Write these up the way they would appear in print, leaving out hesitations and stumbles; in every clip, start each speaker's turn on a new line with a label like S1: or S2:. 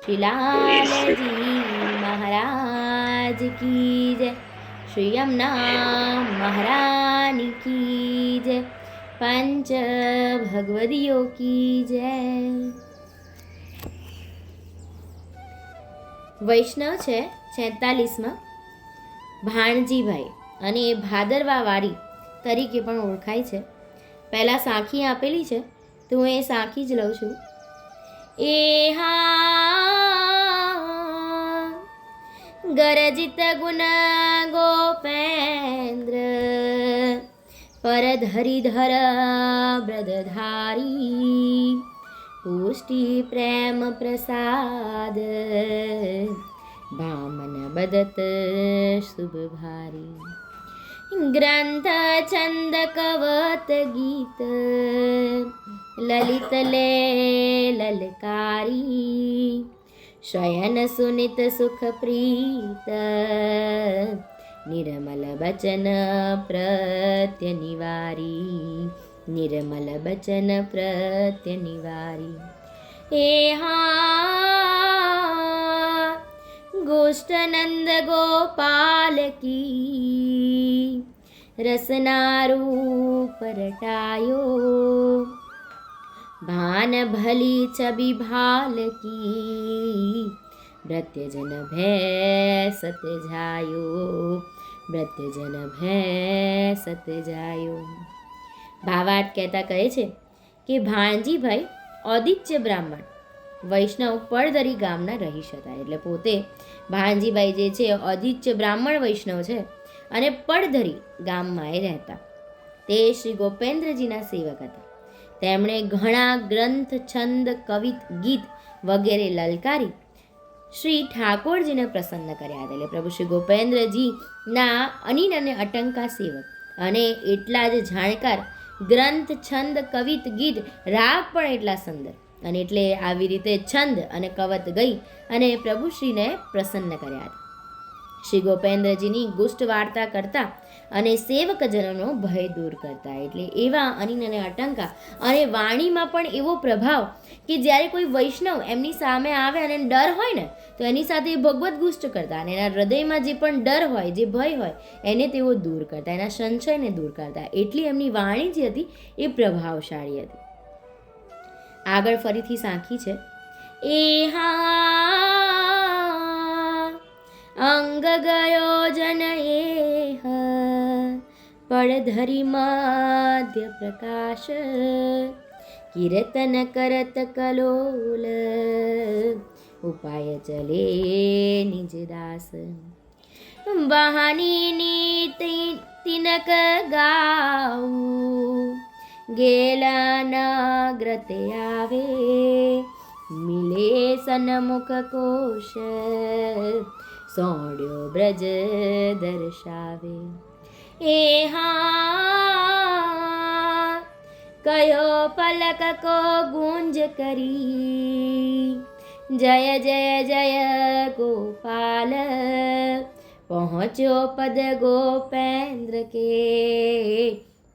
S1: श्री लाल जी महाराज की जय। श्री यमुना महारानी की जय। पंच भगवदियों की जय। વૈષ્ણવ છે 46માં ભાણજીભાઈ અને એ ભાદરવા વારી તરીકે પણ ઓળખાય છે. પહેલાં સાખી આપેલી છે તો હું એ સાખી જ લઉં છું. એ હા ગરજિત ગુણ ગોપેન્દ્ર પરધરિધર બ્રદધારી પુષ્ટિ પ્રેમ પ્રસાદ ભામન બદત શુભ ભારી. ગ્રંથ છંદ કવત ગીત લલિત લે લલકારી શયન સુનિત સુખ પ્રીત નિર્મલ બચન પ્રત્ય નિવારી નિર્મલ બચન પ્રત્ય નિવારી. એ હા ગોષ્ઠનંદ ગોપાલ કી રસનારૂપ રટાયો ભાન ભલી છબી ભાલ કી ભૃત્યજન ભય સત જાયો ભૃત્યજન ભય સત જાયો. ભાવાર્થ કહેતા કહે છે કે ભાણજીભાઈ ઔદિત્ય બ્રાહ્મણ વૈષ્ણવ પડધરી ગામના રહીશ હતા. એટલે પોતે ભાણજીભાઈ જે છે ઔદિત્ય બ્રાહ્મણ વૈષ્ણવ છે અને પડધરી ગામમાં એ રહેતા. તે શ્રી ગોપેન્દ્રજીના સેવક હતા. તેમણે ઘણા ગ્રંથ છંદ કવિત ગીત વગેરે લલકારી શ્રી ઠાકોરજીને પ્રસન્ન કર્યા હતા. એટલે પ્રભુ શ્રી ગોપેન્દ્રજીના અનિલ અને અટંકા સેવક અને એટલા જ જાણકાર ગ્રંથ છંદ કવિત ગીત રાગ પણ એટલા સુંદર અને એટલે આવી રીતે છંદ અને કવત ગઈ અને પ્રભુશ્રીને પ્રસન્ન કર્યા હતા. શ્રી ગોપેન્દ્રજીની ગુષ્ટ વાર્તા કરતા અને સેવકજનોનો ભય દૂર કરતા. એટલે એવા અનિલ અને અટંકા અને વાણીમાં પણ એવો પ્રભાવ કે જ્યારે કોઈ વૈષ્ણવ એમની સામે આવે અને ડર હોય ને તો એની સાથે ભગવત ગુષ્ટ કરતા અને એના હૃદયમાં જે પણ ડર હોય જે ભય હોય એને તેઓ દૂર કરતા, એના સંશયને દૂર કરતા. એટલી એમની વાણી જે હતી એ પ્રભાવશાળી હતી. આગળ ફરીથી સાખી છે. એ હા અંગ ગયો જન એ પડધરી મધ્ય પ્રકાશ કીર્તન કરત કલોલ ઉપાય ચલે નિજ દાસ. બહાની તિનક ગાઉ ગેલા નગ્રતે આવે મિલે સન્મુખ કોશ સોડ્યો બ્રજ દર્શાવે. એ હા કયો પલક કો ગુંજ કરી જય જય જય ગોપાલ પહોંચ્યો પદ ગોપેન્દ્ર કે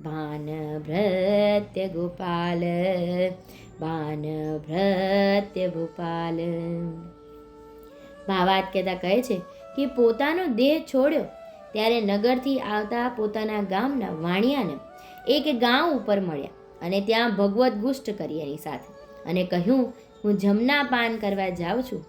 S1: ભાન ભૃત્ય ગોપાલ ભાન ભૃત્ય ભૂપાલ. ભાવાર્થ કહેતા કહે છે કે પોતાનો દેહ છોડ્યો ત્યારે નગરથી આવતા પોતાના ગામના વાણિયાને એક ગામ ઉપર મળ્યા અને ત્યાં ભગવત ગુષ્ટ કરી એની સાથે અને કહ્યું હું જમના પાન કરવા જાઉં છું.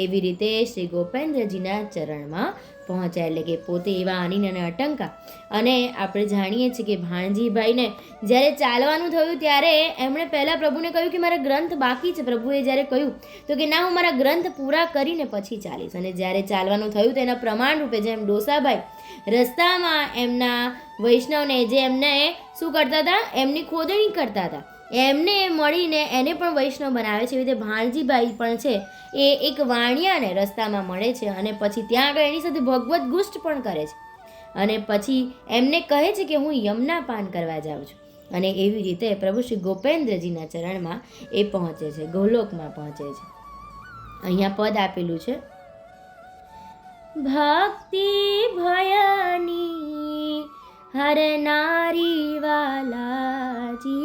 S1: એવી રીતે શ્રી ગોપેન્દ્રજીના ચરણમાં પહોંચ્યા. એટલે કે પોતે એવા અનિલ અને અટંકા અને આપણે જાણીએ છીએ કે ભાણજીભાઈને જ્યારે ચાલવાનું થયું ત્યારે એમણે પહેલાં પ્રભુને કહ્યું કે મારા ગ્રંથ બાકી છે. પ્રભુએ જ્યારે કહ્યું તો કે ના, હું મારા ગ્રંથ પૂરા કરીને પછી ચાલીશ. અને જ્યારે ચાલવાનું થયું તો એના પ્રમાણ રૂપે જેમ ડોસાભાઈ રસ્તામાં એમના વૈષ્ણવને જે એમને શું કરતા હતા, એમની ખોદણી કરતા હતા, એમને મળીને એને પણ વૈષ્ણવ બનાવે છે. એવી રીતે ભાણજીભાઈ પણ છે એ એક વાણિયાને રસ્તામાં મળે છે અને પછી ત્યાં આગળ એની સાથે ભગવત ગુષ્ટ પણ કરે છે અને પછી એમને કહે છે કે હું યમના પાન કરવા જાઉં છું. અને એવી રીતે પ્રભુ શ્રી ગોપેન્દ્રજીના ચરણમાં એ પહોંચે છે, ગોલોકમાં પહોંચે છે. અહીંયા પદ આપેલું છે, ભક્તિ ભયની હરનારી વાલાજી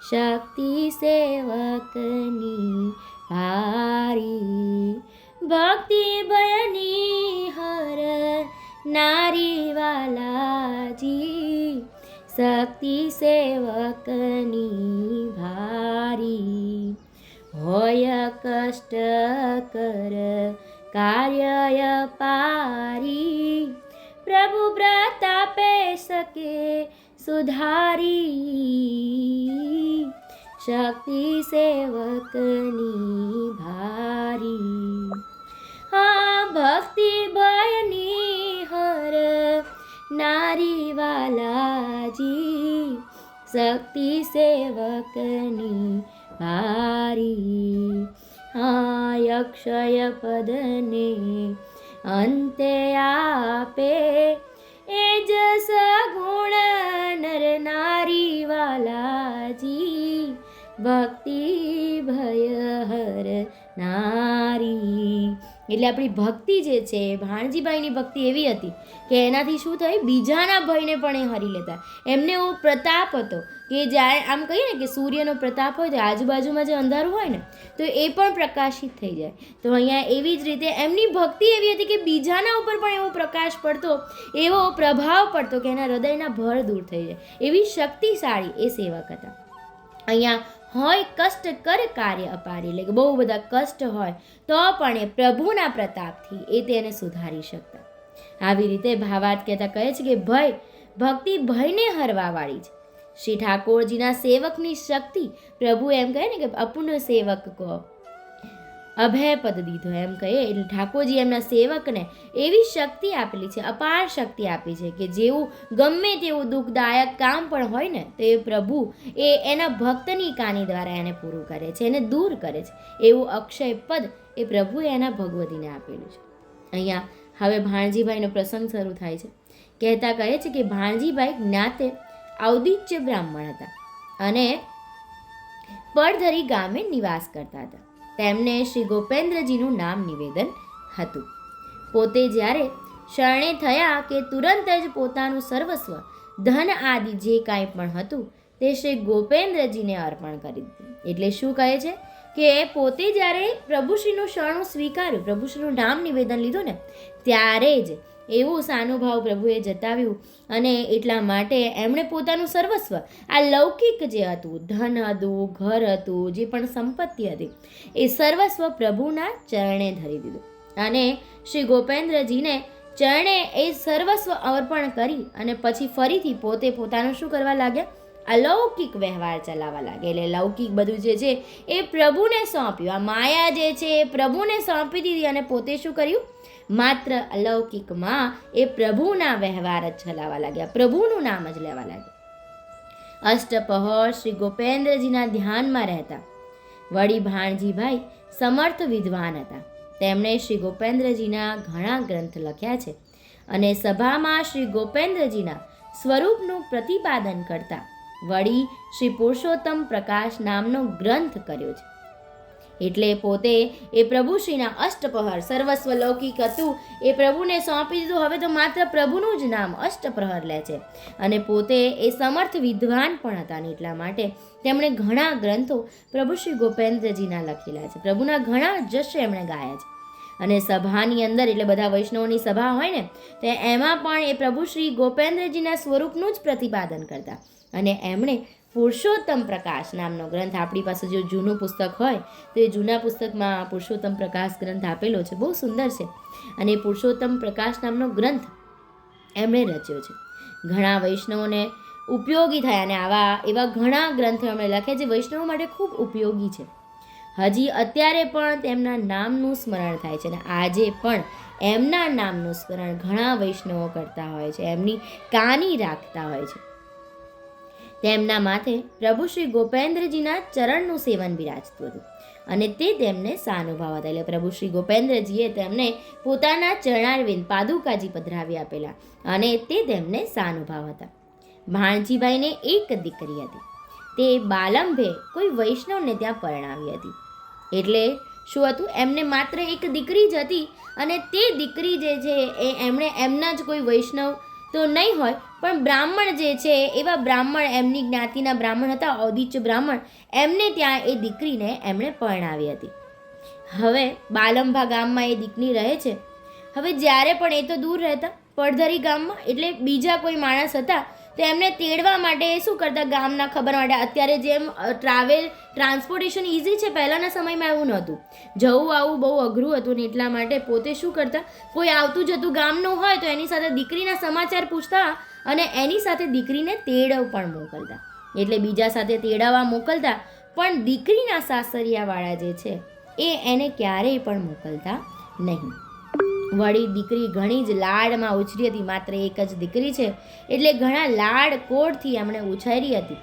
S1: શક્તિ સેવકની ભક્તિ ભયની હર નારી વાલાજી, શક્તિ સેવકની ભારી, હોય કષ્ટ કર કાર્ય પારી, પ્રભુ પ્રતાપે શકે સુધારી, શક્તિ સેવકની ભારી. હા ભક્તિ ભયની હર નારી વાલાજી, શક્તિ સેવકની ભારી. હા અક્ષય પદને અંતે આપે, એ જ સગુણ નર નારી વાલાજી, ભક્તિ ભય હર નારી. એટલે આપણી ભક્તિ જે છે, ભાણજીભાઈની ભક્તિ એવી હતી કે એનાથી શું થાય, બીજાના ભયને પણ એ હરી લેતા. એમને એવો પ્રતાપ હતો કે જ્યારે આમ કહીએ ને કે સૂર્યનો પ્રતાપ હોય તો આજુબાજુમાં જે અંધારું હોય ને તો એ પણ પ્રકાશિત થઈ જાય. તો અહીંયા એવી જ રીતે એમની ભક્તિ એવી હતી કે બીજાના ઉપર પણ એવો પ્રકાશ પડતો, એવો પ્રભાવ પડતો કે એના હૃદયના ભર દૂર થઈ જાય. એવી શક્તિશાળી એ સેવક હતા. અહીંયા હોય કષ્ટ કર કાર્ય અપારી, એટલે કે બહુ બધા કષ્ટ હોય તો પણ એ પ્રભુના પ્રતાપથી એ તેને સુધારી શકતા. આવી રીતે ભાવાર્થ કહેતા કહે છે કે ભક્તિ ભયને હરવાવાળી છે. શ્રી ઠાકોરજીના સેવકની શક્તિ, પ્રભુ એમ કહે ને કે અપૂર્ણ સેવક કહો, અભય પદ દીધો એમ કહીએ. એટલે ઠાકોરજી એમના સેવકને એવી શક્તિ આપેલી છે, અપાર શક્તિ આપી છે કે જેવું ગમે તેવું દુઃખદાયક કામ પણ હોય ને તો એ પ્રભુ એના ભક્તની કાની દ્વારા એને પૂરું કરે છે, એને દૂર કરે છે. એવું અક્ષય પદ એ પ્રભુએ એના ભગવતીને આપેલું છે. અહીંયા હવે ભાણજીભાઈનો પ્રસંગ શરૂ થાય છે. કહેતા કહે છે કે ભાણજીભાઈ જ્ઞાતે ઔદિચ્ય બ્રાહ્મણ હતા અને પડધરી ગામે નિવાસ કરતા હતા. તેમને શ્રી ગોપેન્દ્રજીનું નામ નિવેદન હતું. પોતે જ્યારે શરણે થયા કે તુરંત જ પોતાનું સર્વસ્વ, ધન આદિ જે કાંઈ પણ હતું તે શ્રી ગોપેન્દ્રજીને અર્પણ કરી દીધું. એટલે શું કહે છે કે પોતે જ્યારે પ્રભુશ્રીનું શરણું સ્વીકાર્યું, પ્રભુશ્રીનું નામ નિવેદન લીધું ને ત્યારે જ એવું સાનુભાવ પ્રભુએ જતાવ્યું અને એટલા માટે એમણે પોતાનું સર્વસ્વ, આ લૌકિક જે હતું, ધન હતું, ઘર હતું, જે પણ સંપત્તિ હતી, એ સર્વસ્વ પ્રભુના ચરણે ધરી દીધું અને શ્રી ગોપેન્દ્રજીને ચરણે એ સર્વસ્વ અર્પણ કરી અને પછી ફરીથી પોતે પોતાનું શું કરવા લાગ્યા, અલૌકિક વ્યવહાર ચલાવવા લાગે. એટલે લૌકિક બધું જે છે એ પ્રભુને સોંપ્યું. આ માયા જે છે એ પ્રભુને સોંપી દીધી અને પોતે શું કર્યું, માત્ર અલૌકિકમાં એ પ્રભુના વ્યવહાર જ ચલાવવા લાગ્યા, પ્રભુનું નામ જ લેવા લાગ્યા. અષ્ટપહર શ્રી ગોપેન્દ્રજીના ધ્યાનમાં રહેતા. વળી ભાણજીભાઈ સમર્થ વિદ્વાન હતા. તેમણે શ્રી ગોપેન્દ્રજીના ઘણા ગ્રંથ લખ્યા છે અને સભામાં શ્રી ગોપેન્દ્રજીના સ્વરૂપનું પ્રતિપાદન કરતા વળી શ્રી પુરુષોત્તમ પ્રકાશ નામનો ગ્રંથ કર્યો છે. એટલે પોતે એ પ્રભુશ્રીના અષ્ટપ્રહર, સર્વસ્વ લૌકિક હતું એ પ્રભુને સોંપી દીધું. હવે તો માત્ર પ્રભુનું જ નામ અષ્ટપ્રહર લે છે અને પોતે એ સમર્થ વિદ્વાન પણ હતા. એટલા માટે તેમણે ઘણા ગ્રંથો પ્રભુ શ્રી ગોપેન્દ્રજીના લખેલા છે. પ્રભુના ઘણા જશ એમણે ગાયા છે અને સભાની અંદર, એટલે બધા વૈષ્ણવોની સભા હોય ને તો એમાં પણ એ પ્રભુ શ્રી ગોપેન્દ્રજીના સ્વરૂપનું જ પ્રતિપાદન કરતા અને એમણે પુરુષોત્તમ પ્રકાશ નામનો ગ્રંથ, આપણી પાસે જો જૂનું પુસ્તક હોય તો એ જૂના પુસ્તકમાં પુરુષોત્તમ પ્રકાશ ગ્રંથ આપેલો છે, બહુ સુંદર છે. અને પુરુષોત્તમ પ્રકાશ નામનો ગ્રંથ એમણે રચ્યો છે. ઘણા વૈષ્ણવોને ઉપયોગી થયા અને એવા ઘણા ગ્રંથો એમણે લખ્યા જે વૈષ્ણવો માટે ખૂબ ઉપયોગી છે. હજી અત્યારે પણ તેમના નામનું સ્મરણ થાય છે અને આજે પણ એમના નામનું સ્મરણ ઘણા વૈષ્ણવો કરતા હોય છે, એમની કાની રાખતા હોય છે. તેમના માથે પ્રભુ શ્રી ગોપેન્દ્રજીના ચરણનું સેવન બિરાજતું હતું અને તે તેમને સાનુભાવ હતા. એટલે પ્રભુ શ્રી ગોપેન્દ્રજીએ તેમને પોતાના ચરણારવિંદ પાદુકાજી પધરાવી આપેલા અને તે તેમને સાનુભાવ હતા. ભાણજીભાઈને એક દીકરી હતી. તે બાલંભે કોઈ વૈષ્ણવને ત્યાં પરણાવી હતી. એટલે શું હતું, એમને માત્ર એક દીકરી જ હતી અને તે દીકરી જે છે એ એમણે એમના જ કોઈ વૈષ્ણવ તો નહીં હોય પણ બ્રાહ્મણ જે છે એવા બ્રાહ્મણ, એમની જ્ઞાતિના બ્રાહ્મણ હતા, ઔદિચ્ય બ્રાહ્મણ, એમને ત્યાં એ દીકરીને એમણે પરણાવી હતી. હવે બાલંભા ગામમાં એ દીકરી રહે છે. હવે જ્યારે પણ એ તો દૂર રહેતા પડધરી ગામમાં, એટલે બીજા કોઈ માણસ હતા તો એમને તેડવા માટે શું કરતા, ગામના ખબર માટે. અત્યારે જેમ ટ્રાન્સપોર્ટેશન ઇઝી છે, પહેલાંના સમયમાં એવું નહોતું, જવું આવું બહુ અઘરું હતું ને એટલા માટે પોતે શું કરતા, કોઈ આવતું જતું ગામનું હોય તો એની સાથે દીકરીના સમાચાર પૂછતા અને એની સાથે દીકરીને તેડવ પણ મોકલતા. એટલે બીજા સાથે તેડાવવા મોકલતા, પણ દીકરીના સાસરિયાવાળા જે છે એ એને ક્યારેય પણ મોકલતા નહીં. વળી દીકરી ઘણી જ લાડમાં ઉછરી હતી, માત્ર એક જ દીકરી છે એટલે ઘણા લાડ કોડથી એમણે ઉછેરી હતી.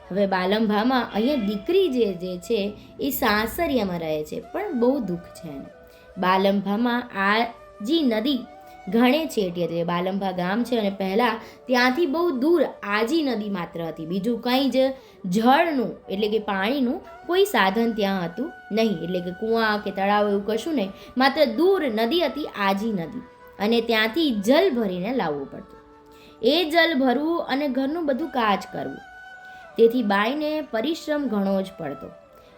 S1: હવે બાલંભામાં અહીંયા દીકરી જે છે એ સાસરિયામાં રહે છે, પણ બહુ દુઃખ છે એને. બાલંભામાં આજી નદી ઘણે છેટી હતી. બાલંભા ગામ છે અને પહેલાં ત્યાંથી બહુ દૂર આજી નદી માત્ર હતી, બીજું કંઈ જ જળનું એટલે કે પાણીનું કોઈ સાધન ત્યાં હતું નહીં, એટલે કે કૂવા કે તળાવ એવું કશું નહીં, માત્ર દૂર નદી હતી, આજી નદી, અને ત્યાંથી જલ ભરીને લાવવું પડતું. એ જલ ભરવું અને ઘરનું બધું કાજ કરવું, તેથી બાઈને પરિશ્રમ ઘણો જ પડતો,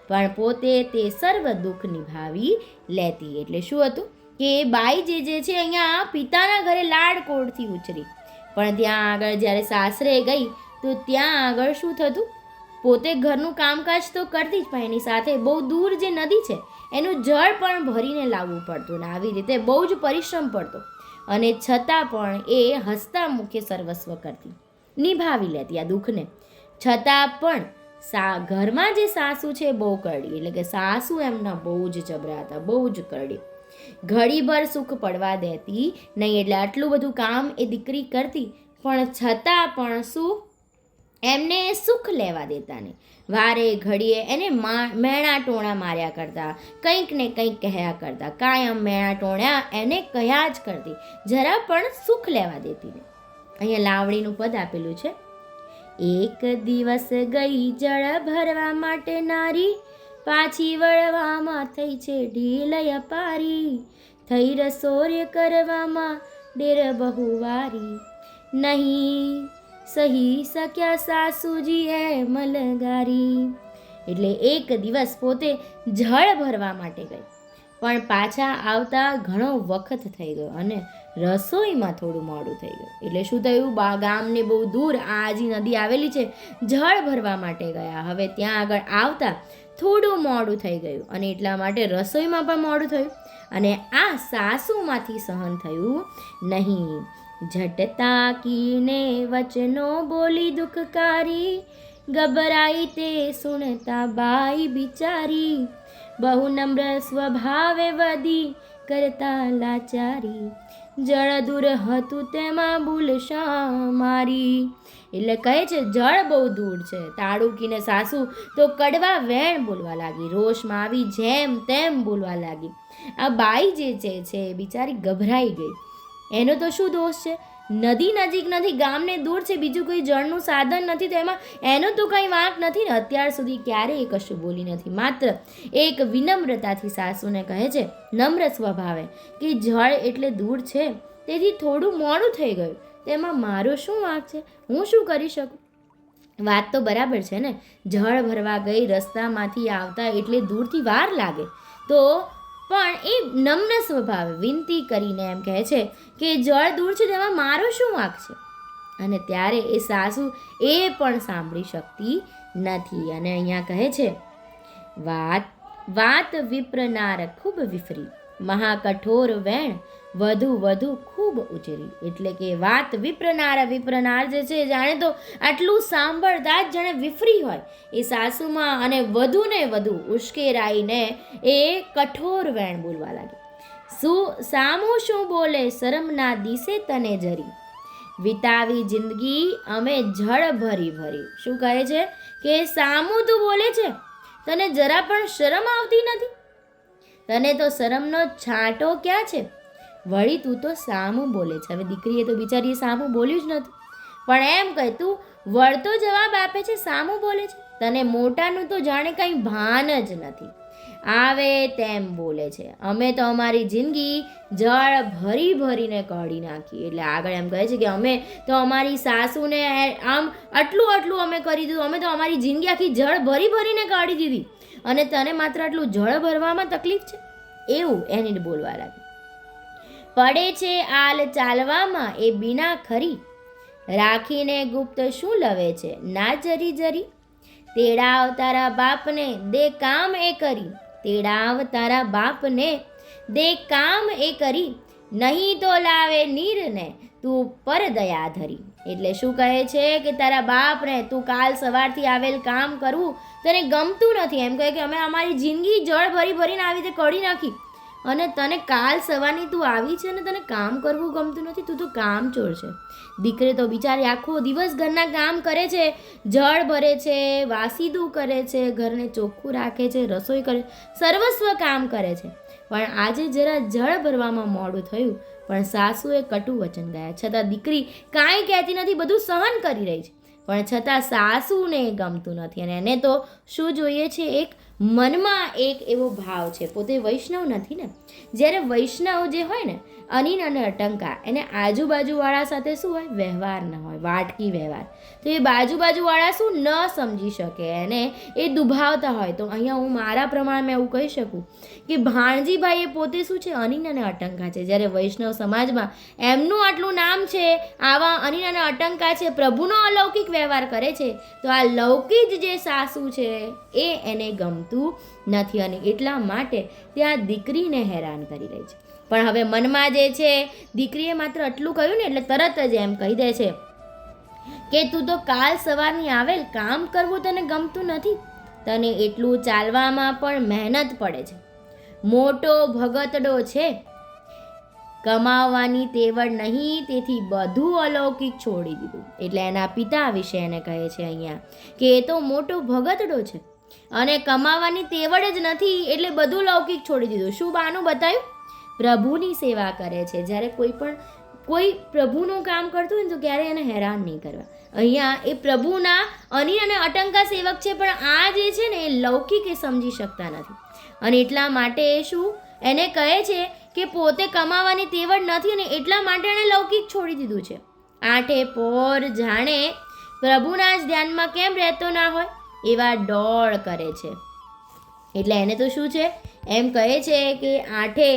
S1: પણ પોતે તે સર્વ દુઃખ નિભાવી લેતી. એટલે શું હતું કે બાઈ જે છે અહીંયા પિતાના ઘરે લાડકોડથી ઉછરી, પણ ત્યાં આગળ જ્યારે સાસરે ગઈ તો ત્યાં આગળ શું થતું, પોતે ઘરનું કામકાજ તો કરતી જ, પણ એની સાથે બહુ દૂર જે નદી છે એનું જળ પણ ભરીને લાવવું પડતું ને આવી રીતે બહુ જ પરિશ્રમ પડતો, અને છતાં પણ એ હસતા મુખે સર્વસ્વ કરતી, નિભાવી લેતી આ દુઃખને. છતાં પણ ઘરમાં જે સાસુ છે બહુ કરડી, એટલે કે સાસુ એમના બહુ જ જબરા હતા, બહુ જ કરડી, ઘડીભર સુખ પડવા દેતી નહીં. એટલે આટલું બધું કામ એ દીકરી કરતી, પણ છતાં પણ શું એમને સુખ લેવા દેતા નહીં. વારે ઘડીએ એને મેણા ટોણા માર્યા કરતા, કંઈક ને કંઈક કહ્યા કરતા, કાયમ મેણા ટોણા એને કહ્યા જ કરતી, જરા પણ સુખ લેવા દેતી નહીં. અહીંયા લાવણીનું પદ આપેલું છે. એક દિવસ ગઈ જળ ભરવા માટે નારી, પાછી વળવામાં થઈ છે ઢીલ અપારી, થઈ રસોઈ કરવામાં ડેર બહુ વારી, નહીં સહી શક્યા સાસુજી એ મલગારી. એટલે એક દિવસ પોતે જળ ભરવા માટે ગઈ, પણ પાછા આવતા ઘણો વખત થઈ ગયો અને રસોઈમાં થોડું મોડું થઈ ગયું. એટલે શું થયું, ગામને બહુ દૂર આજી નદી આવેલી છે, જળ ભરવા માટે ગયા, હવે ત્યાં આગળ આવતા થોડું મોડું થઈ ગયું અને એટલા માટે રસોઈમાં પણ મોડું થયું, અને આ સાસુમાંથી સહન થયું નહીં. झटता कीने वचनो बोली दुखकारी, घबराई ते सुनता बाई बिचारी, बहु नम्र स्वभावे वदी करता लाचारी, जળ દૂર હતું તેમાં ભૂલ શા મારી. એટલે કહે છે જળ બહુ દૂર છે, તાળુકીને સાસુ તો કડવા વેણ બોલવા લાગી, રોષમાં આવી જેમ તેમ બોલવા લાગી. આ બાઈ જે છે બિચારી ગભરાઈ ગઈ. એનો તો શું દોષ છે, નદી નજીક નથી, ગામને દૂર છે, બીજું કોઈ જળનું સાધન નથી, તો એમાં એનો તો કંઈ વાંક નથી ને. અત્યાર સુધી ક્યારેય કશું બોલી નથી, માત્ર એક વિનમ્રતાથી સાસુને કહે છે નમ્ર સ્વભાવે કે જળ એટલે દૂર છે, તેથી થોડું મોડું થઈ ગયું, તેમાં મારો શું વાંક છે, હું શું કરી શકું. વાત તો બરાબર છે ને, જળ ભરવા ગઈ, રસ્તામાંથી આવતા એટલે દૂરથી વાર લાગે, તો પણ એ નમ્ર સ્વભાવે વિનંતી કરીને એમ કહે છે કે જળ દૂર છે, તેમાં મારો શું વાંક છે. અને ત્યારે એ સાસુ એ પણ સાંભળી શકતી નથી, અને અહીંયા કહે છે વાત વિપ્રનાર ખૂબ વિફરી, મહાકઠોર વેણ વધુ ખૂબ ઉજરી. એટલે કે વાત વિપ્રનાર જે છે, જાણે તો આટલું સાંભળતા જ જાણે વિફરી હોય એ સાસુમાં, અને વધુને વધુ ઉશ્કેરાઈને એ કઠોર વેણ બોલવા લાગી. સામું શું બોલે શરમના દિશે તને જરી, વિતાવી જિંદગી અમે જળ ભરી. શું કહે છે કે સામું તું બોલે છે, તને જરા પણ શરમ આવતી નથી, તને તો શરમનો છાંટો ક્યાં છે, વળી તું તો સામું બોલે છે. હવે દીકરીએ તો બિચારીએ સામું બોલ્યું જ નહોતું, પણ એમ કહે તું વળતો જવાબ આપે છે, સામું બોલે છે, તને મોટાનું તો જાણે કંઈ ભાન જ નથી, આવે તેમ બોલે છે, અમે તો અમારી જિંદગી જળ ભરીને કાઢી નાખી. એટલે આગળ એમ કહે છે કે અમે તો અમારી સાસુને આમ આટલું અમે કરી દીધું, અમે તો અમારી જિંદગી આખી જળ ભરીને કાઢી દીધી, અને તને માત્ર આટલું જળ ભરવામાં તકલીફ છે. એવું એને બોલવા લાગી. પડે છે આલ ચાલવામાં એ બીના ખરી, રાખીને ગુપ્ત શું લવે છે ના જરી જરી. તેડાવ તારા બાપને દે કામ એ કરી, તેડાવ તારા બાપને દે કામ એ કરી, નહીં તો લાવે નીરને તું પર દયા ધરી. એટલે શું કહે છે કે તારા બાપને તું કાલ સવારથી આવેલ કામ કરવું તને ગમતું નથી. એમ કહે કે અમે અમારી જિંદગી જળ ભરી ભરીને આવી રીતે કાઢી નાખી અને તને કાલ સવારની તું આવી છે ને તને કામ કરવું ગમતું નથી, તું તો કામચોર છે. દીકરી તો બિચારી આખો દિવસ ઘરના કામ કરે છે, જળ ભરે છે, વાસીદું કરે છે, ઘરને ચોખ્ખું રાખે છે, રસોઈ કરે, સર્વસ્વ કામ કરે છે. પણ આજે જરા જળ ભરવામાં મોડું થયું પણ સાસુએ કટુ વચન ગયા છતાં દીકરી કાંઈ કહેતી નથી, બધું સહન કરી રહી છે. પણ છતાં સાસુને ગમતું નથી અને એને તો શું જોઈએ છે, એક મનમાં એક એવો ભાવ છે. પોતે વૈષ્ણવ નથી ને. જ્યારે વૈષ્ણવ જે હોય ને અનિન અને અટંકા, એને આજુબાજુવાળા સાથે શું હોય, વ્યવહાર ન હોય, વાટકી વ્યવહાર. તો એ બાજુવાળા શું ન સમજી શકે અને એ દુભાવતા હોય. તો અહીંયા હું મારા પ્રમાણે એવું કહી શકું કે ભાણજીભાઈ એ પોતે શું છે, અનિન અને અટંકા છે. જ્યારે વૈષ્ણવ સમાજમાં એમનું આટલું નામ છે, આવા અનિન અને અટંકા છે, પ્રભુનો અલૌકિક વ્યવહાર કરે છે, તો આ લૌકિક જે સાસુ છે એ એને ગમતું નથી અને એટલા માટે ત્યાં દીકરીને હેરાન કરી રહી છે. પણ હવે મનમાં જે છે, દીકરીએ માત્ર આટલું કહ્યું ને એટલે તરત જ એમ કહી દે છે કે તું તો કાલ સવારની આવેલ કામ કરવું તને ગમતું નથી, તને એટલું ચાલવામાં પણ મહેનત પડે છે, મોટો ભગતડો છે, કમાવાની તેવડ નહીં, તેથી બધું અલૌકિક છોડી દીધું. એટલે એના પિતા વિશે એને કહે છે અહીંયા કે એ તો મોટો ભગતડો છે અને કમાવાની તેવડ જ નથી એટલે બધું લૌકિક છોડી દીધું. શું બાનું બતાવ્યું? પ્રભુની સેવા કરે છે. જ્યારે કોઈ પ્રભુનું કામ કરતું હોય ને તો ક્યારેય એને હેરાન નહીં કરવા. અહીંયા એ પ્રભુના અનિલ અને અટંકા સેવક છે, પણ આ જે છે ને એ લૌકિક એ સમજી શકતા નથી અને એટલા માટે એ શું એને કહે છે કે પોતે કમાવાની તેવડ નથી અને એટલા માટે એણે લૌકિક છોડી દીધું છે. આઠે પોર જાણે પ્રભુના જ ધ્યાનમાં કેમ રહેતો ના હોય એવા ડોળ કરે છે. એટલે એને તો શું છે, એમ કહે છે કે આઠે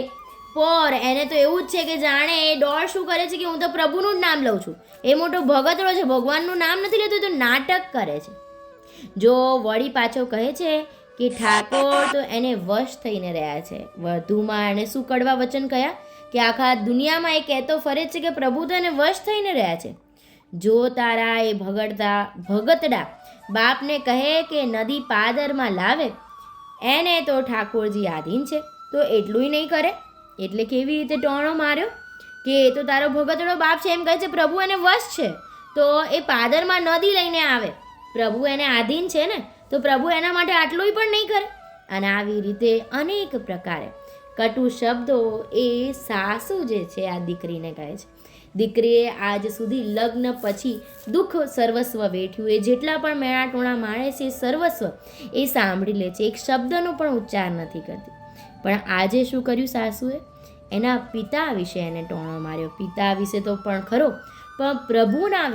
S1: પોર એને તો એવું જ છે કે જાણે એ ડોળ શું કરે છે કે હું તો પ્રભુનું જ નામ લઉં છું. એ મોટો ભગતડો છે, ભગવાનનું નામ નથી લેતો, તો નાટક કરે છે. જો વળી પાછો કહે છે કે ઠાકોર તો એને વશ થઈને રહ્યા છે. વધુમાં એણે શું કડવા વચન કહ્યા કે આખા દુનિયામાં એ કહેતો ફરે છે કે પ્રભુ તો એને વશ થઈને રહ્યા છે. જો તારા એ ભગતડા બાપને કહે કે નદી પાદરમાં લાવે, એને તો ઠાકોરજી આધીન છે, તો એટલું નહીં કરે. એટલે કેવી રીતે ટોણો માર્યો કે એ તો તારો ભગતડો બાપ છે, એમ કહે છે પ્રભુ એને વશ છે, તો એ પાદરમાં નદી લઈને આવે, પ્રભુ એને આધીન છે ને, તો પ્રભુ એના માટે આટલું પણ નહીં કરે. અને આવી રીતે અનેક પ્રકારે કટુ શબ્દો એ સાસુ જે છે આ દીકરીને કહે છે. દીકરીએ આજ સુધી લગ્ન પછી દુઃખ સર્વસ્વ વેઠ્યું. એ જેટલા પણ મેણાટોણા માણે છે સર્વસ્વ એ સાંભળી લે છે, એક શબ્દનો પણ ઉચ્ચાર નથી કરતી. પણ આજે શું કર્યું સાસુએ, એના પિતા વિશે એને ટોણો માર્યો. પિતા વિશે તો પણ ખરો, પણ પ્રભુના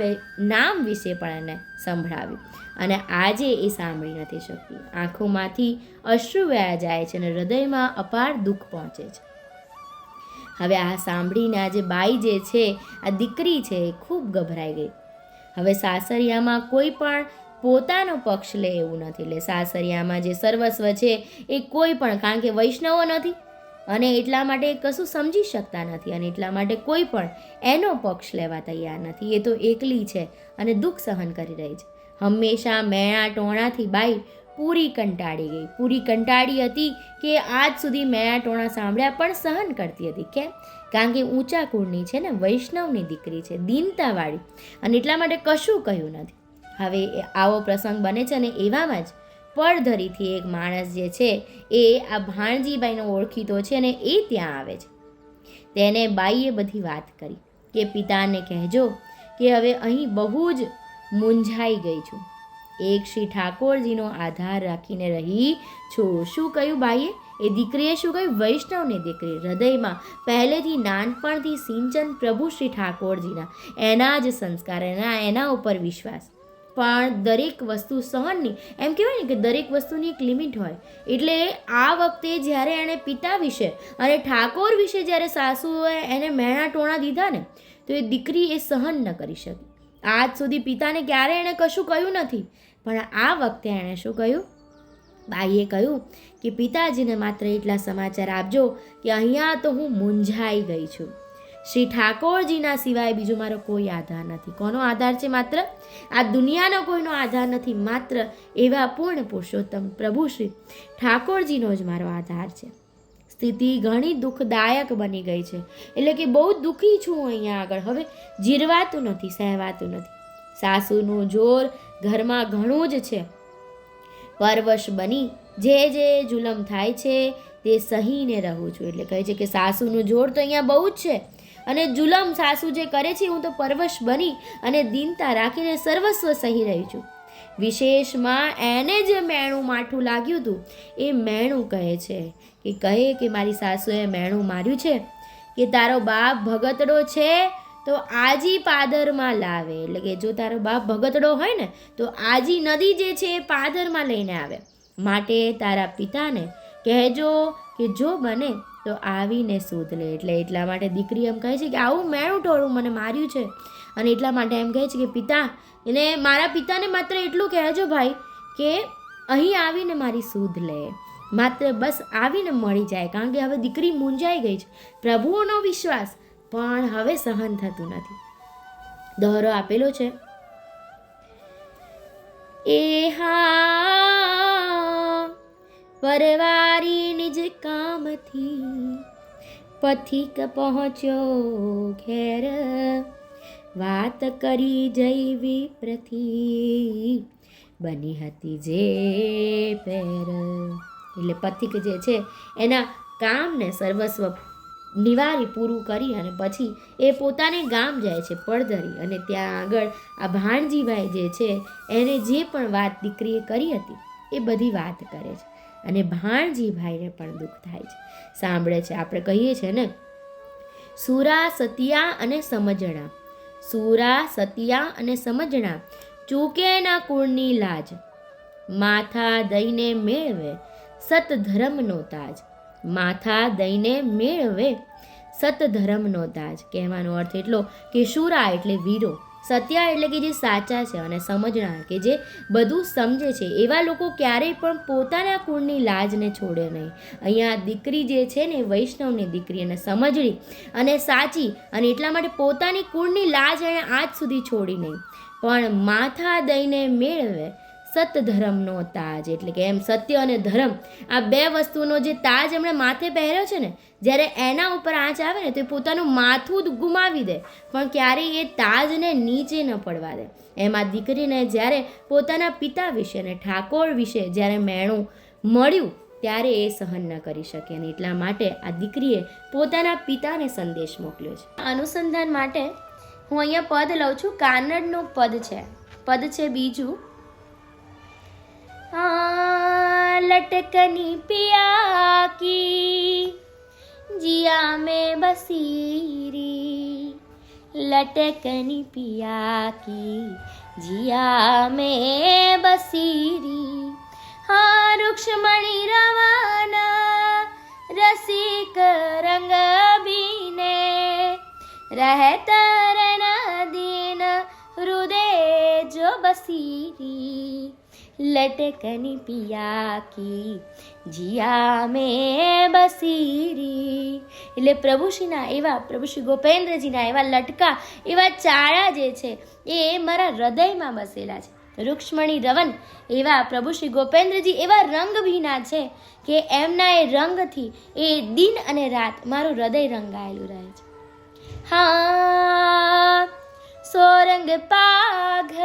S1: નામ વિશે પણ એને સંભળાવ્યું અને આજે એ સાંભળી નથી શકતી. આંખોમાંથી અશ્રુ વહ્યા જાય છે અને હૃદયમાં અપાર દુઃખ પહોંચે છે. હવે આ સાંભળીને આજે બાઈ જે છે, આ દીકરી છે, એ ખૂબ ગભરાઈ ગઈ. હવે સાસરિયામાં કોઈ પણ પોતાનો પક્ષ લે એવું નથી. એટલે સાસરિયામાં જે સર્વસ્વ છે એ કોઈ પણ, કારણ કે વૈષ્ણવો નથી અને એટલા માટે કશું સમજી શકતા નથી અને એટલા માટે કોઈ પણ એનો પક્ષ લેવા તૈયાર નથી. એ તો એકલી છે અને દુઃખ સહન કરી રહી છે. હંમેશા મેણા ટોણાથી બાઈ પૂરી કંટાળી ગઈ. પૂરી કંટાળી હતી કે આજ સુધી મેણા ટોણા સાંભળ્યા પણ સહન કરતી હતી. કેમ? કારણ કે ઊંચા કુળની છે ને, વૈષ્ણવની દીકરી છે, દીનતાવાળી, અને એટલા માટે કશું કહ્યું નથી. હવે આવો પ્રસંગ બને છે અને એવામાં જ પડધરીથી એક માણસ જે છે એ આ ભાણજીબાઈનો ઓળખીતો છે અને એ ત્યાં આવે છે. તેને બાઈએ બધી વાત કરી કે પિતાને કહેજો કે હવે અહીં બહુ જ મૂંઝાઈ ગઈ છું, એક શ્રી ઠાકોરજીનો આધાર રાખીને રહી છું. શું કહ્યું બાઈએ? એ દીકરીએ શું કહ્યું? વૈષ્ણવની દીકરી, હૃદયમાં પહેલેથી નાનપણથી સિંચન પ્રભુ શ્રી ઠાકોરજીના, એના જ સંસ્કાર, એના ઉપર વિશ્વાસ. પણ દરેક વસ્તુ સહનની, એમ કહેવાય ને કે દરેક વસ્તુની એક લિમિટ હોય. એટલે આ વખતે જ્યારે એણે પિતા વિશે અને ઠાકોર વિશે જ્યારે સાસુએ એને મેણા ટોણા દીધા ને, તો એ દીકરી એ સહન ન કરી શકી. આજ સુધી પિતાને ક્યારે એણે કશું કહ્યું નથી, પણ આ વખતે એણે શું કહ્યું? બાઈએ કહ્યું કે પિતાજીને માત્ર એટલા સમાચાર આપજો કે અહીંયા તો હું મૂંઝાઈ ગઈ છું. શ્રી ઠાકોરજીના સિવાય બીજો મારો કોઈ આધાર નથી. કોનો આધાર છે? માત્ર આ દુનિયાનો કોઈનો આધાર નથી, માત્ર એવા પૂર્ણ પુરુષોત્તમ પ્રભુ શ્રી ઠાકોરજીનો જ મારો આધાર છે. સ્થિતિ ઘણી દુઃખદાયક બની ગઈ છે, એટલે કે બહુ દુઃખી છું અહીંયા આગળ. હવે જીરવાતું નથી, સહેવાતું નથી. સાસુનું જોર ઘરમાં ઘણું જ છે. પરવશ બની જે જુલમ થાય છે તે સહીને રહું છું. એટલે કહે છે કે સાસુનું જોર તો અહીંયા બહુ જ છે, અને જુલમ સાસુ જે કરે છે હું તો પરવશ બની અને દીનતા રાખીને સર્વસ્વ સહી રહી છું. વિશેષમાં એને જે મેણું માઠું લાગ્યું હતું એ મેણું કહે કે મારી સાસુએ મેણું માર્યું છે કે તારો બાપ ભગતડો છે તો આજી પાદરમાં લાવે. એટલે કે જો તારો બાપ ભગતડો હોય ને તો આજી નદી જે છે એ પાદરમાં લઈને આવે. માટે તારા પિતાને કહેજો કે જો બને તો આવીને સૂધ લે. એટલે એટલા માટે દીકરી એમ કહે છે કે આવું મેણું ટોળું મને માર્યું છે, અને એટલા માટે એમ કહે છે કે પિતા, એને મારા પિતાને માત્ર એટલું કહેજો ભાઈ કે અહીં આવીને મારી સૂધ લે, માત્ર બસ આવીને મળી જાય. કારણ કે હવે દીકરી મૂંઝાઈ ગઈ છે. પ્રભુઓનો વિશ્વાસ પણ હવે સહન થતું નથી. દોહરો આપેલો છે, એ હા પરવારી નિજ કામથી પથિક પહોંચ્યો ઘેર, વાત કરી જઈ વિપ્રથી બની હતી જે પેર. એટલે પથિક જે છે એના કામને સર્વસ્વ નિવારી પૂરું કરી અને પછી એ પોતાને ગામ જાય છે પડધરી, અને ત્યાં આગળ આ ભાણજીભાઈ જે છે એને જે પણ વાત દીકરીએ કરી હતી એ બધી વાત કરે છે, અને ભાણજીભાઈને પણ દુઃખ થાય છે, સાંભળે છે. આપણે કહીએ છીએ ને, સુરા સતિયા અને સમજણા, સુરા સતિયા અને સમજણા ચૂકે ના કુળની લાજ, માથા દઈને મેળવે સતધર્મનો તાજ. માથા દઈને મેળવે સતધર્મનો તાજ. કહેવાનો અર્થ એટલો કે શુરા એટલે વીરો, સત્યા એટલે કે જે સાચા છે, અને સમજણા કે જે બધું સમજે છે. એવા લોકો ક્યારેય પણ પોતાના કુળની લાજને છોડે નહીં. અહીંયા દીકરી જે છે ને વૈષ્ણવની દીકરી અને સમજણી અને સાચી, અને એટલા માટે પોતાની કુળની લાજ એણે આજ સુધી છોડી નહીં, પણ માથા દઈને મેળવે સતધર્મનો તાજ. એટલે કે એમ સત્ય અને ધર્મ આ બે વસ્તુનો જે તાજ એમણે માથે પહેર્યો છે ને, જ્યારે એના ઉપર આંચ આવે ને તો એ પોતાનું માથું જ ગુમાવી દે, પણ ક્યારેય એ તાજને નીચે ન પડવા દે. એમાં દીકરીને જ્યારે પોતાના પિતા વિશે અને ઠાકોર વિશે જ્યારે મેણું મળ્યું ત્યારે એ સહન ન કરી શકે, અને એટલા માટે આ દીકરીએ પોતાના પિતાને સંદેશ મોકલ્યો છે. અનુસંધાન માટે હું અહીંયા પદ લઉં છું. કાનડનું પદ છે બીજું, लटकनी पिया की जिया में बसीरी, लटकनी पिया की जिया में बसीरी, हाँ रुक्ष्मणी रवाना रसिक रंग बीने, रहता रना दीन हृदय जो बसीरी, लटकनी पिया की जिया में बसीरी. એટલે પ્રભુશ્રીના એવા, પ્રભુ શ્રી ગોપેન્દ્રજીના એવા લટકા, એવા ચાળા જે છે એ મારા હૃદયમાં બસેલા છે. રૂક્ષ્મણી રવન એવા પ્રભુ શ્રી ગોપેન્દ્રજી એવા રંગભીના છે કે એમના એ રંગથી એ દિન અને રાત મારું હૃદય રંગાયેલું રહે છે. હા સોરંગ પાઘ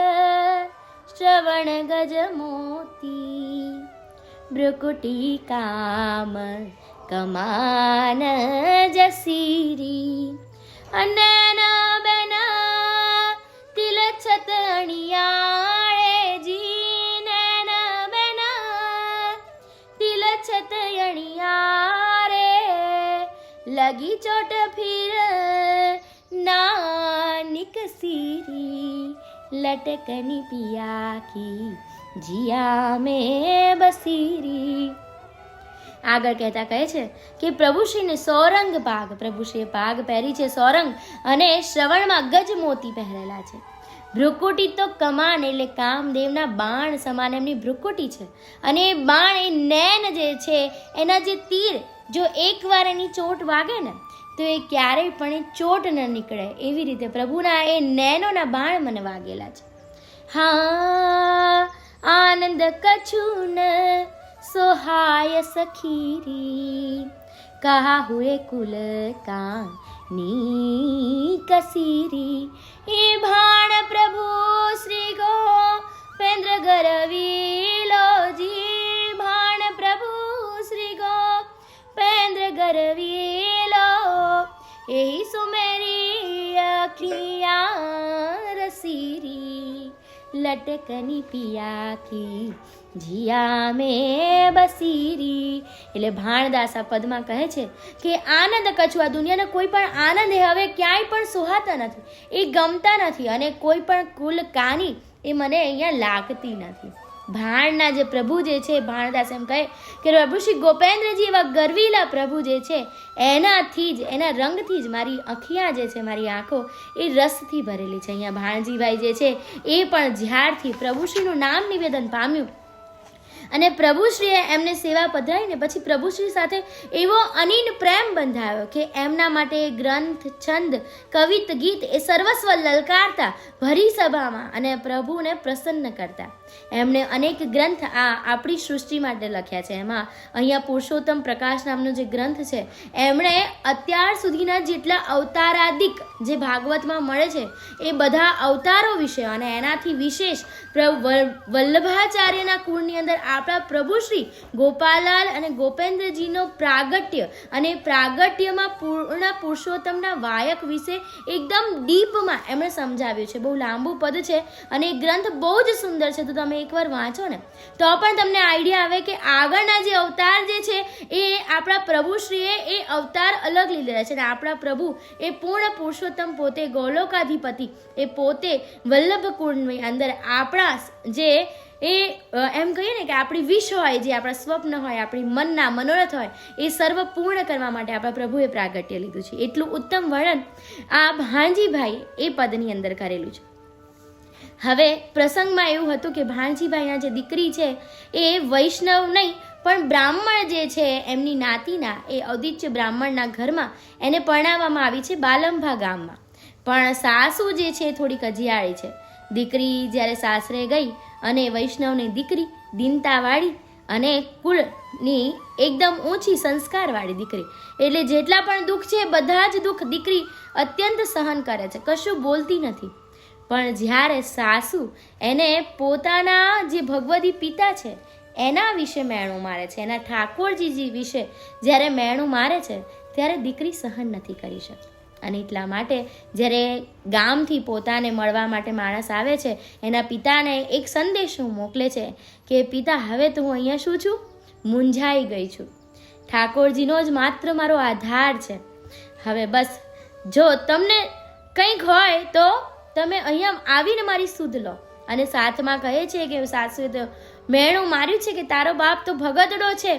S1: श्रवण गज मोती, ब्रुकुटी काम कमान जसीरी, अनैना बेना तिल छत अणियाळे जी, नैना बेना तिल छत अणियारे, लगी चोट फिर नानिक सीरी, लटकनी पिया की जिया में बसीरी. આગળ કહેતા કહે છે કે પ્રભુશ્રીને સોરંગ પાગ, પ્રભુશ્રીએ પાગ પહેરી છે સોરંગ, અને શ્રવણમાં ગજ મોતી પહેરેલા છે. ભ્રુકુટી તો કમાન એટલે કામદેવના બાણ સમાન એમની ભ્રુકુટી છે, અને એ બાણ એ નૈન જે છે એના જે તીર જો એકવાર એની ચોટ વાગે ને તો એ ક્યારેય પણ એ ચોટ ન નીકળે, એવી રીતે પ્રભુના એ નૈનોના બાણ મને વાગેલા છે. હા આનંદ કછુન सोहाय सखीरी, कहा हुए कुल कानी कसीरी. એ ભાણ પ્રભુ શ્રી ગોપેન્દ્ર ગરવીલો જી, ભાણ પ્રભુ શ્રી ગોપેન્દ્ર ગરવીલો, એહી સુમેરી અખિયા રસીરી, લટકની પિયા કી જીયા મેં બસીરી. એટલે ભાણદાસ આ પદમાં કહે છે કે આનંદ કછું, આ દુનિયાના કોઈ પણ આનંદ એ હવે ક્યાંય પણ સુહાતા નથી, એ ગમતા નથી, અને કોઈ પણ કુલ કાની એ મને અહીંયા લાગતી નથી. ભાણના જે પ્રભુ જે છે, ભાણદાસ એમ કહે કે પ્રભુ શ્રી ગોપેન્દ્રજી એવા ગરવીલા પ્રભુ જે છે એનાથી જ, એના રંગથી જ મારી અખિયા જે છે, મારી આંખો એ રસથી ભરેલી છે. અહીંયા ભાણજીભાઈ જે છે એ પણ જ્યારથી પ્રભુશ્રીનું નામ નિવેદન પામ્યું અને પ્રભુશ્રીએ એમને સેવા પધરાવીને પછી પ્રભુશ્રી સાથે એવો અનીન પ્રેમ બંધાયો કે એમના માટે ગ્રંથ, છંદ, કવિત, ગીત એ સર્વસ્વ લલકારતા ભરી સભામાં અને પ્રભુને પ્રસન્ન કરતા. એમણે અનેક ગ્રંથ આપણી સૃષ્ટિ માટે લખ્યા છે. એમાં અહીંયા પુરુષોત્તમ પ્રકાશ નામનો જે ગ્રંથ છે, એમણે અત્યાર સુધીના જેટલા અવતારાદિક જે ભાગવતમાં મળે છે એ બધા અવતારો વિશે અને એનાથી વિશેષ વલ્લભાચાર્યના કુળની અંદર આપણા પ્રભુશ્રી ગોપાલાલ અને ગોપેન્દ્રજીનો પ્રાગટ્ય અને પ્રાગટ્યમાં પૂર્ણ પુરુષોત્તમના વાયક વિશે એકદમ ડીપમાં એમણે સમજાવ્યું છે. બહુ લાંબુ પદ છે અને એ ગ્રંથ બહુ જ સુંદર છે. તો તમે એકવાર વાંચો ને તો પણ તમને આઈડિયા આવે કે આગળના જે અવતાર જે છે એ આપણા પ્રભુશ્રીએ એ અવતાર અલગ લીધેલા છે, અને આપણા પ્રભુ એ પૂર્ણ પુરુષોત્તમ પોતે ગોલોકાધિપતિ એ પોતે વલ્લભ કુળની અંદર આપણા જે એ એમ કહીએ ને કે આપણી વિશ હોય, જે આપણા સ્વપ્ન હોય, આપણી મનના મનોરથ હોય, એ સર્વ પૂર્ણ કરવા માટે આપણા પ્રભુએ પ્રાગટ્ય લીધું છે. એટલું ઉત્તમ વર્ણન આ ભાણજીભાઈ એ પદની અંદર કરેલું છે. હવે પ્રસંગમાં એવું હતું કે ભાણજીભાઈના જે દીકરી છે એ વૈષ્ણવ નહીં પણ બ્રાહ્મણ જે છે એમની નાતીના એ ઔદિત્ય બ્રાહ્મણના ઘરમાં એને પરણાવવામાં આવી છે બાલંભા ગામમાં. પણ સાસુ જે છે થોડીક અજિયાળી છે. દીકરી જ્યારે સાસરે ગઈ અને વૈષ્ણવની દીકરી દીનતાવાળી અને કુળની એકદમ ઊંચી સંસ્કારવાળી દીકરી, એટલે જેટલા પણ દુઃખ છે બધા જ દુઃખ દીકરી અત્યંત સહન કરે છે, કશું બોલતી નથી. પણ જ્યારે સાસુ એને પોતાના જે ભગવદી પિતા છે એના વિશે મેણું મારે છે, એના ઠાકોરજીજી વિશે જ્યારે મેણું મારે છે ત્યારે દીકરી સહન નથી કરી શકતી. અને એટલા માટે જ્યારે ગામથી પોતાને મળવા માટે માણસ આવે છે, એના પિતાને એક સંદેશો મોકલે છે કે પિતા, હવે તો હું અહીંયા શું છું, મૂંઝાઈ ગઈ છું. ઠાકોરજીનો જ માત્ર મારો આધાર છે. હવે બસ જો તમને કંઈક હોય તો તમે અહીંયા આવીને મારી સુધ લો. અને સાથમાં કહે છે કે સાસુએ તો મેણું માર્યું છે કે તારો બાપ તો ભગતડો છે,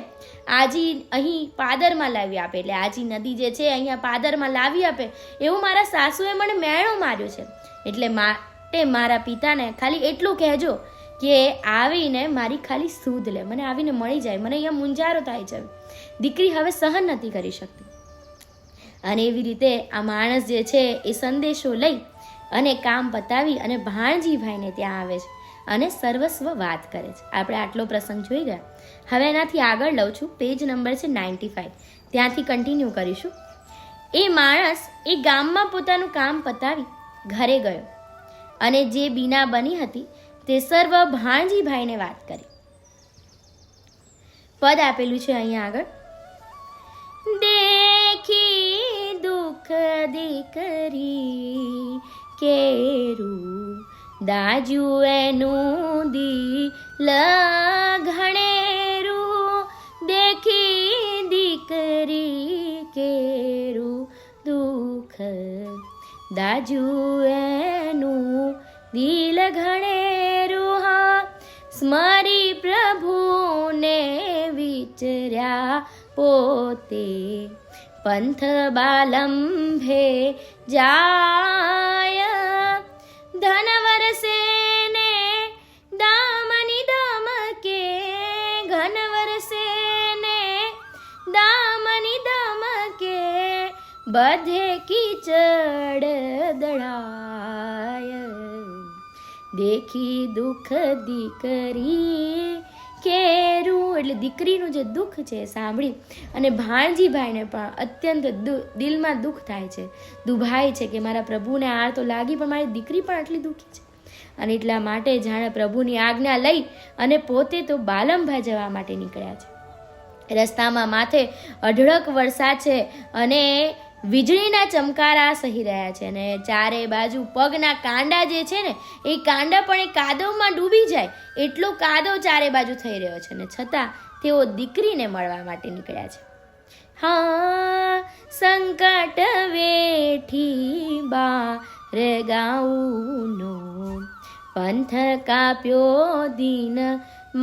S1: આજી અહીં પાદરમાં લાવી આપે, એટલે આજી નદી જે છે અહીંયા પાદરમાં લાવી આપે એવું મારા સાસુએ મને મેણું માર્યું છે. એટલે માટે મારા પિતાને ખાલી એટલું કહેજો કે આવીને મારી ખાલી સુધ લે, મને આવીને મળી જાય, મને અહીંયા મૂંઝારો થાય છે. દીકરી હવે સહન નથી કરી શકતી. અને એવી રીતે આ માણસ જે છે એ સંદેશો લઈ અને કામ પતાવી અને ભાણજીભાઈને ત્યાં આવે છે અને સર્વસ્વ વાત કરે છે. આપણે આટલો પ્રસંગ જોઈ ગયા. હવે એનાથી આગળ લઉં છું, પેજ નંબર છે 95, ત્યાંથી કન્ટિન્યુ કરીશું. એ માણસ એ ગામમાં પોતાનું કામ પતાવી ઘરે ગયો અને જે બીના બની હતી તે સર્વ ભાણજીભાઈને વાત કરી. પદ આપેલું છે અહીંયા આગળ. દેખી દુઃખ દીકરી કેરું દાજુ એનું દિલ ઘણેરું, દેખી દીકરી કેરું દુઃખ દાજુ એનું દિલ ઘણે રૂહા સ્મરી પ્રભુને વિચર્યા પોતે પંથ બાલંભે જાય ધન વરસે ને દામની દમકે ઘન વરસે ને દામની દમકે બધે કીચડ દળાય દેખી દુઃખ દીકરી કેરું એટલે દીકરીનું જે દુઃખ છે સાંભળી અને ભાણજીભાઈને પણ અત્યંત દિલમાં દુઃખ થાય છે, દુભાય છે કે મારા પ્રભુને આર તો લાગી પણ મારી દીકરી પણ આટલી દુઃખી છે. અને એટલા માટે જાણે પ્રભુની આજ્ઞા લઈ અને પોતે તો બાલંભા જવા માટે નીકળ્યા છે. રસ્તામાં માથે અઢળક વરસાદ છે અને વીજળીના ચમકારા સહી રહ્યા છે અને ચારે બાજુ પગના કાંડા જે છે ને એ કાંડા પણ એ કાદવમાં ડૂબી જાય એટલો કાદવ ચારે બાજુ થઈ રહ્યો છે ને છતાં તેઓ દીકરીને મળવા માટે નીકળ્યા છે. હા સંકટ વેઠી બાર ગાઉનો પંથ કાપ્યો દીન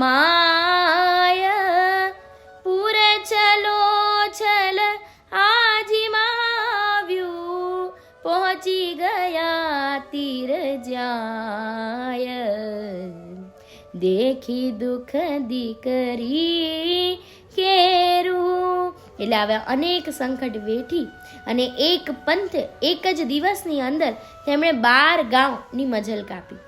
S1: માય પૂર ચલો છલ આજીમાં આવ્યું પહોંચી ગયા તીર જાય દેખી દુઃખ દીકરી કેરું એટલે હવે અનેક સંકટ વેઠી અને એક પંથ એક જ દિવસની અંદર તેમણે 12 ગામની મજલ કાપી.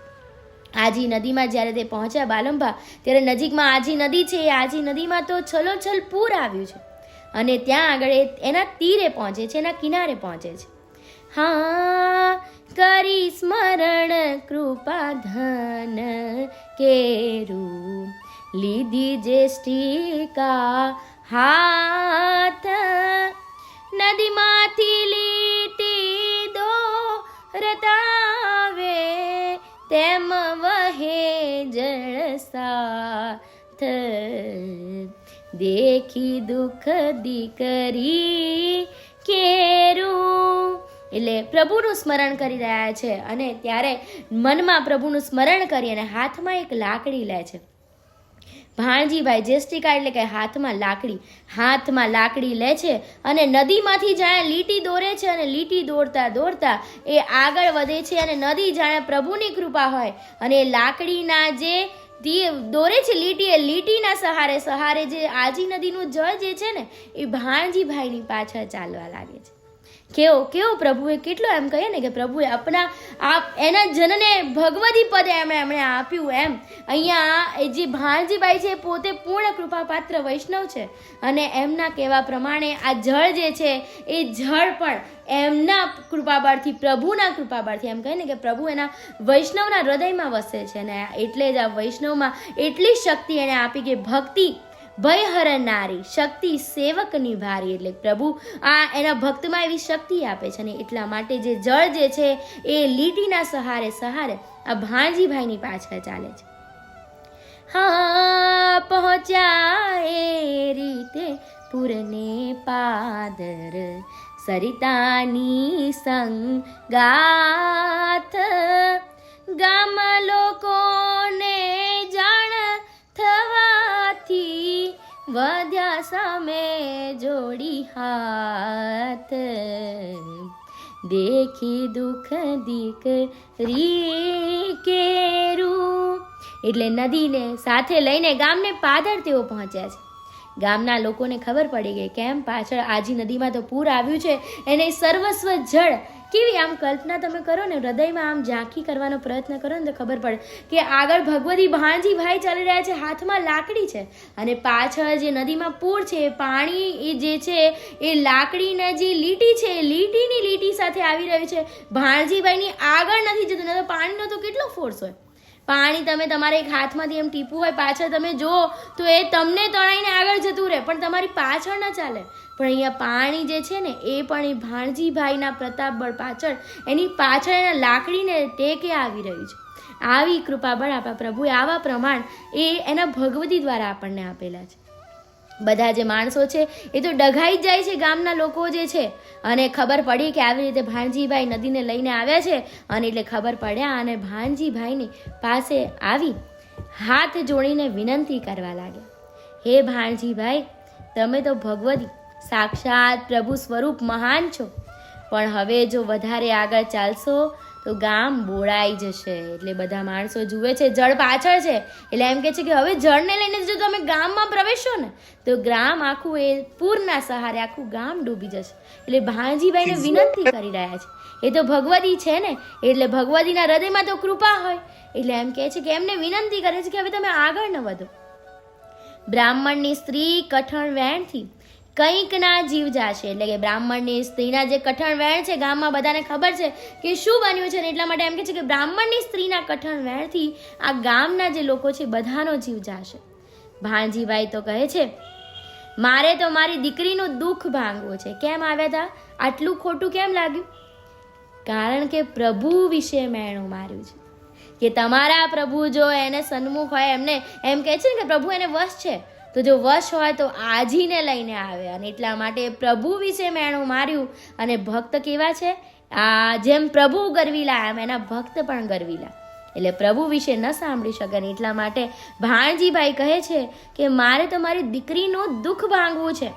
S1: આજી નદીમાં જ્યારે તે પહોંચ્યા બાલંભા ત્યારે નજીકમાં આજી નદી છે. એ આજી નદીમાં તો છલોછલ પૂર આવ્યું છે અને ત્યાં આગળ એના તીરે પહોંચે છે, એના કિનારે પહોંચે છે. હા કરી સ્મરણ કૃપા ધન કેરું લીધી જેષ્ટિકા હાથ નદીમાંથી લીટી દોરતાવે તેમ વહે જળ સાથ દેખી દુઃખ દીકરી કેરું એટલે પ્રભુનું સ્મરણ કરી રહ્યા છે અને ત્યારે મનમાં પ્રભુનું સ્મરણ કરી અને હાથમાં એક લાકડી લે છે. ભાણજીભાઈ જેષ્ટિકા એટલે કે હાથમાં લાકડી લે છે અને નદીમાંથી જાણે લીટી દોરે છે અને લીટી દોરતા દોરતા એ આગળ વધે છે અને નદી જાણે પ્રભુની કૃપા હોય અને એ લાકડીના જે દોરે છે લીટી એ લીટીના સહારે જે આજી નદીનું જળ જે છે ને એ ભાણજીભાઈની પાછળ ચાલવા લાગે છે. કેવો પ્રભુએ કેટલો એમ કહીએ ને કે પ્રભુએ એના જનને ભગવદી પદે એમણે આપ્યું એમ. અહીંયા જે ભાણજીભાઈ છે પોતે પૂર્ણ કૃપાપાત્ર વૈષ્ણવ છે અને એમના કહેવા પ્રમાણે આ જળ જે છે એ જળ પણ એમના કૃપાબળથી પ્રભુના કૃપાબળથી એમ કહે ને કે પ્રભુ એના વૈષ્ણવના હૃદયમાં વસે છે ને એટલે જ આ વૈષ્ણવમાં એટલી શક્તિ એને આપી કે ભક્તિ ભય હરનારી શક્તિ સેવકની ભારી એટલે પ્રભુ આ એના ભક્તમાં એવી શક્તિ આપે છે અને એટલા માટે જે જળ જે છે એ લીટીના સહારે આ ભાણજીભાઈની પાછળ ચાલે છે. હા પહોંચ્યા એ રીતે પૂરને પાદર સરિતાની સંગાથ ગામ લોકોને જાણ થવાથી વધ્યા સામે જોડી હાથ દેખી દુઃખ દીકરી કેરું એટલે નદીને સાથે લઈને ગામને પાદર તેઓ પહોંચ્યા છે. ગામના લોકોને ખબર પડી ગઈ કેમ પાછળ આજી નદીમાં તો પૂર આવ્યું છે એને સર્વસ્વ જળ કેવી આમ કલ્પના તમે કરો ને હૃદયમાં આમ ઝાંખી કરવાનો પ્રયત્ન કરો ને તો ખબર પડે કે આગળ ભગવતી ભાણજીભાઈ ચાલી રહ્યા છે, હાથમાં લાકડી છે અને પાછળ જે નદીમાં પૂર છે પાણી એ જે છે એ લાકડીના જે લીટી છે એ લીટીની લીટી સાથે આવી રહ્યું છે. ભાણજીભાઈની આગળ નથી જતું, ન તો પાણીનો તો કેટલો ફોર્સ હોય. પાણી તમે તમારે એક હાથમાંથી એમ ટીપવું હોય પાછળ તમે જુઓ તો એ તમને તણાઈને આગળ જતું રહે પણ તમારી પાછળ ન ચાલે. પણ અહીંયા પાણી જે છે ને એ પણ એ ભાણજીભાઈના પ્રતાપબળ પાછળ એની પાછળ એના લાકડીને ટેકે આવી રહ્યું છે. આવી કૃપાબળ આપણા પ્રભુએ આવા પ્રમાણ એ એના ભગવતી દ્વારા આપણને આપેલા છે. બધા જે માણસો છે એ તો ડઘાઈ જ જાય છે, ગામના લોકો જે છે. અને ખબર પડી કે આવી રીતે ભાણજીભાઈ નદીને લઈને આવ્યા છે. અને એટલે ખબર પડ્યા અને ભાણજીભાઈની પાસે આવી હાથ જોડીને વિનંતી કરવા લાગ્યા, હે ભાણજીભાઈ, તમે તો ભગવતી સાક્ષાત પ્રભુ સ્વરૂપ મહાન છો, પણ હવે જો વધારે આગળ ચાલશો તો ગામ બોળાઈ જશે. એટલે બધા માણસો જુએ છે, જળ પાછળ છે, એટલે એમ કે છે કે હવે જળને લઈને જો તમે ગામમાં પ્રવેશો ને તો ગામ આખું એ પૂરના સહારે આખું ગામ ડૂબી જશે. એટલે ભાણજીભાઈને વિનંતી કરી રહ્યા છે. એ તો ભગવતી છે ને, એટલે ભગવતીના હૃદયમાં તો કૃપા હોય, એટલે એમ કહે છે કે એમને વિનંતી કરે છે કે હવે તમે આગળ ન વધો. બ્રાહ્મણની સ્ત્રી કઠણ વેણથી કંઈક ના જીવ જાશે. એટલે કે બ્રાહ્મણની સ્ત્રીના જે કઠણ વેણ છે, ગામમાં બધાને ખબર છે કે શું બન્યું છે, ને એટલા માટે એમ કે છે કે બ્રાહ્મણની સ્ત્રીના કઠણ વેણથી આ ગામના જે લોકો છે બધાનો જીવ જાશે. ભાણજીભાઈ તો કહે છે, મારે તો મારી દીકરીનું દુઃખ ભાંગવું છે. કેમ આવ્યા હતા? આટલું ખોટું કેમ લાગ્યું? કારણ કે પ્રભુ વિશે મેણું માર્યું છે કે તમારા પ્રભુ જો એને સન્મુખ હોય, એમને એમ કહે છે ને કે પ્રભુ એને વશ છે, તો જો વશ હોય તો આજીને લઈને આવે. અને એટલા માટે પ્રભુ વિશે મેણું માર્યું. અને ભક્ત કેવા છે? આ જેમ પ્રભુ ગરવીલા એમ એના ભક્ત પણ ગરવીલા. એટલે પ્રભુ વિશે ન સાંભળી શકે. ને એટલા માટે ભાણજીભાઈ કહે છે કે મારે તો મારી દીકરીનું દુઃખ ભાંગવું છે,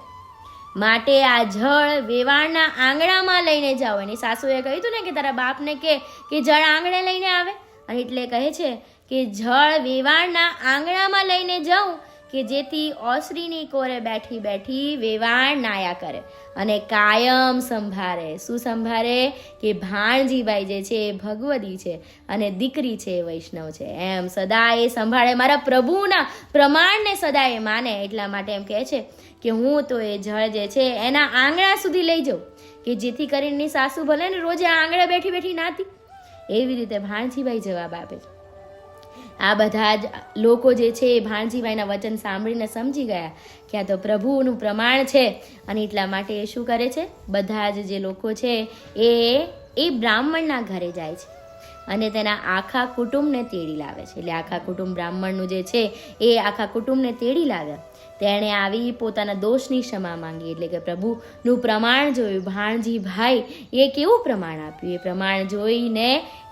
S1: માટે આ જળ વેવાણના આંગણામાં લઈને જાઓ. એની સાસુએ કહ્યું હતું ને કે તારા બાપને કે જળ આંગણે લઈને આવે. અને એટલે કહે છે કે જળ વેવાણના આંગણામાં લઈને જાઉં કે જેથી ઓસરીની કોરે બેઠી બેઠી વેવાણ નાયા કરે અને કાયમ સંભાળે. શું સંભાળે? કે ભાણજીભાઈ જે છે એ ભગવતી છે અને દીકરી છે એ વૈષ્ણવ છે, એમ સદાય સંભાળે, મારા પ્રભુના પ્રમાણને સદાય માને. એટલા માટે એમ કહે છે કે હું તો એ જળ જે છે એના આંગણા સુધી લઈ જાઉં કે જેથી કરીને સાસુ ભલે ને રોજે આંગણે બેઠી બેઠી નાતી. એવી રીતે ભાણજીભાઈ જવાબ આપે છે. આ બધા જ લોકો જે છે એ ભાણજીભાઈના વચન સાંભળીને સમજી ગયા કે આ તો પ્રભુનું પ્રમાણ છે. અને એટલા માટે એ શું કરે છે? બધા જ જે લોકો છે એ બ્રાહ્મણના ઘરે જાય છે અને તેના આખા કુટુંબને તેડી લાવે છે. એટલે આખા કુટુંબ બ્રાહ્મણનું જે છે એ આખા કુટુંબને તેડી લાવ્યા. તેણે આવી પોતાના દોષની ક્ષમા માંગી. એટલે કે પ્રભુનું પ્રમાણ જોયું. ભાણજીભાઈ એ કેવું પ્રમાણ આપ્યું, એ પ્રમાણ જોઈને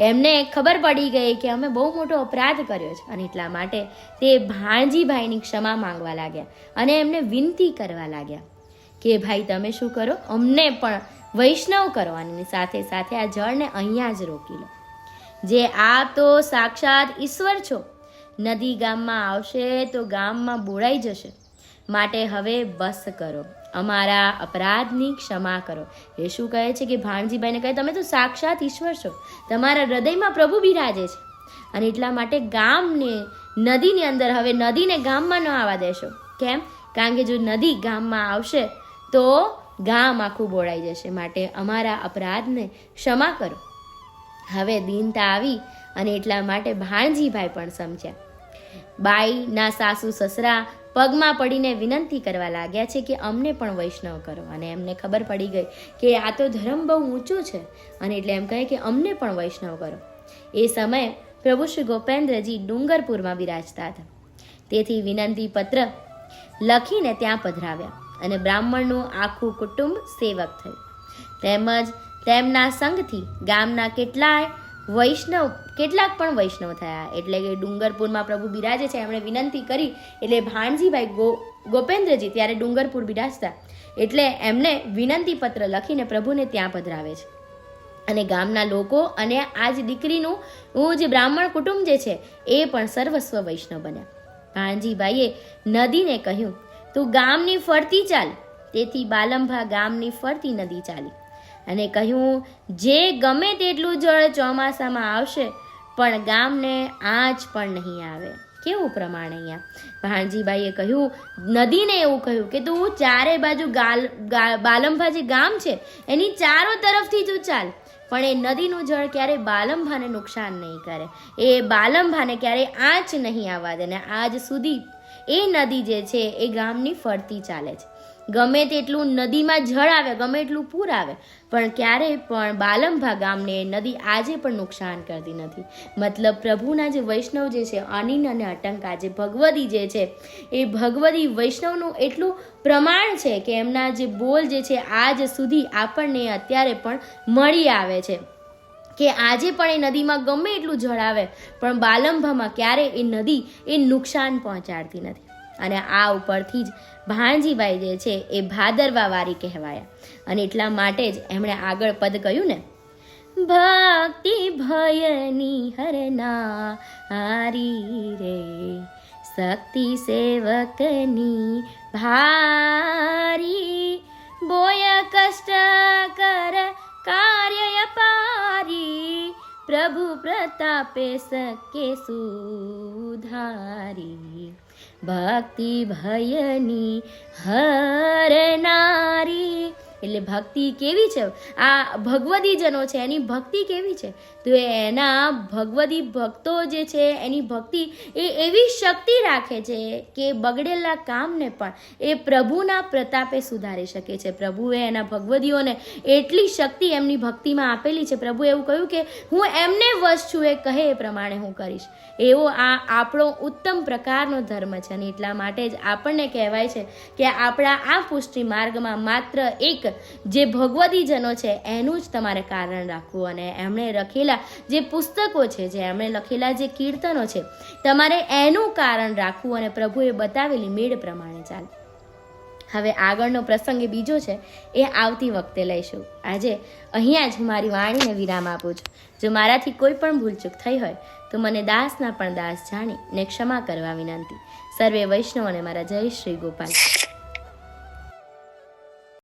S1: એમને ખબર પડી ગઈ કે અમે બહુ મોટો અપરાધ કર્યો છે. અને એટલા માટે તે ભાણજીભાઈની ક્ષમા માંગવા લાગ્યા અને એમને વિનંતી કરવા લાગ્યા કે ભાઈ તમે શું કરો, અમને પણ વૈષ્ણવ કરો અને સાથે સાથે આ જળને અહીંયા જ રોકી લો. જે આપ તો સાક્ષાત ઈશ્વર છો, નદી ગામમાં આવશે તો ગામમાં બોળાઈ જશે, માટે હવે બસ કરો, અમારા અપરાધની ક્ષમા કરો. એ શું કહે છે કે ભાણજીભાઈને કહે તમે તો સાક્ષાત ઈશ્વર છો, તમારા હૃદયમાં પ્રભુ બિરાજે છે. અને એટલા માટે ગામને નદીની અંદર હવે નદીને ગામમાં ન આવવા દેશો. કેમ? કારણ કે જો નદી ગામમાં આવશે તો ગામ આખું બોળાઈ જશે, માટે અમારા અપરાધને ક્ષમા કરો. હવે દીનતા આવી અને એટલા માટે ભાણજીભાઈ પણ સમજ્યા. બાઈના સાસુ સસરા પગમાં પડીને વિનંતી કરવા લાગ્યા છે કે અમને પણ વૈષ્ણવ કરો. અને એમને ખબર પડી ગઈ કે આ તો ધર્મ બહુ ઊંચું છે. અને એટલે એમ કહે કે અમને પણ વૈષ્ણવ કરો. એ સમયે પ્રભુ શ્રી ગોપેન્દ્રજી ડુંગરપુરમાં બિરાજતા હતા. તેથી વિનંતી પત્ર લખીને ત્યાં પધરાવ્યા અને બ્રાહ્મણનું આખું કુટુંબ સેવક થયું. તેમજ તેમના સંઘથી ગામના કેટલાક પણ વૈષ્ણવ થયા. એટલે કે ડુંગરપુરમાં પ્રભુ બિરાજે છે, એમણે વિનંતી કરી એટલે ભાણજીભાઈ ગોપેન્દ્રજી ત્યારે ડુંગરપુર બિરાજતા, એટલે એમને વિનંતી પત્ર લખીને પ્રભુને ત્યાં પધરાવે છે. અને ગામના લોકો અને આ જ દીકરીનું જે બ્રાહ્મણ કુટુંબ જે છે એ પણ સર્વસ્વ વૈષ્ણવ બન્યા. ભાણજીભાઈએ નદીને કહ્યું તું ગામની ફરતી ચાલ. તેથી બાલંભા ગામની ફરતી નદી ચાલી અને કહ્યું જે ગમે તેટલું જળ ચોમાસામાં આવશે પણ ગામને આંચ પણ નહીં આવે. કેવું પ્રમાણ અહીંયા ભાણજીભાઈએ કહ્યું, નદીને એવું કહ્યું કે તું ચારે બાજુ બાલંભા જે ગામ છે એની ચારો તરફથી તું ચાલ, પણ એ નદીનું જળ ક્યારેય બાલંભાને નુકસાન નહીં કરે, એ બાલંભાને ક્યારેય આંચ નહીં આવવા દે. અને આજ સુધી એ નદી જે છે એ ગામની ફરતી ચાલે છે. ગમે તેટલું નદીમાં જળ આવે, ગમે એટલું પૂર આવે, પણ ક્યારેય પણ બાલંભા ગામને નદી આજે પણ નુકસાન કરતી નથી. મતલબ પ્રભુના જે વૈષ્ણવ જે છે, અનિલ અને અટંકા જે ભગવદી જે છે, એ ભગવદી વૈષ્ણવનું એટલું પ્રમાણ છે કે એમના જે બોલ જે છે આજ સુધી આપણને અત્યારે પણ મળી આવે છે કે આજે પણ એ નદીમાં ગમે એટલું જળ આવે પણ બાલંભામાં ક્યારેય એ નદી એ નુકસાન પહોંચાડતી નથી. અને આ ઉપરથી જ ભાણજીભાઈ જે છે એ ભાદરવાવારી કહેવાયા. અને એટલા માટે જ એમણે આગળ પદ કહ્યું ને, ભક્તિ ભયની હરના હારી રે, શક્તિ સેવકની ભારી, બોય કષ્ટ કર કાર્ય પારી, પ્રભુ પ્રતાપે સકે સુધારી, ભક્તિ ભયની હરનારી. એટલે ભક્તિ કેવી છે, આ ભગવદી જનો છે એની ભક્તિ કેવી છે, તો એના ભગવદી ભક્તો જે છે એની ભક્તિ એ એવી શક્તિ રાખે છે કે બગડેલા કામને પણ એ પ્રભુના પ્રતાપે સુધારી શકે છે. પ્રભુએ એના ભગવદીઓને એટલી શક્તિ એમની ભક્તિમાં આપેલી છે. પ્રભુએ એવું કહ્યું કે હું એમને વશ છું, એ કહે એ પ્રમાણે હું કરીશ. એવો આ આપણો ઉત્તમ પ્રકારનો ધર્મ છે. અને એટલા માટે જ આપણને કહેવાય છે કે આપણા આ પુષ્ટિ માર્ગમાં માત્ર એક જે ભગવદીજનો છે એનું જ તમારે કારણ રાખવું. અને એમણે લખેલા જે પુસ્તકો છે, જે એમણે લખેલા જે કીર્તનો છે, તમારે એનું કારણ રાખવું અને પ્રભુએ બતાવેલી મેળ પ્રમાણે ચાલે. હવે આગળનો પ્રસંગ એ બીજો છે, એ આવતી વખતે લઈશું. આજે અહીંયા જ હું મારી વાણીને વિરામ આપું છું. જો મારાથી કોઈ પણ ભૂલચૂક થઈ હોય તો મને દાસના પણ દાસ જાણી ને ક્ષમા કરવા વિનંતી. સર્વે વૈષ્ણવોને મારા જય શ્રી ગોપાલ.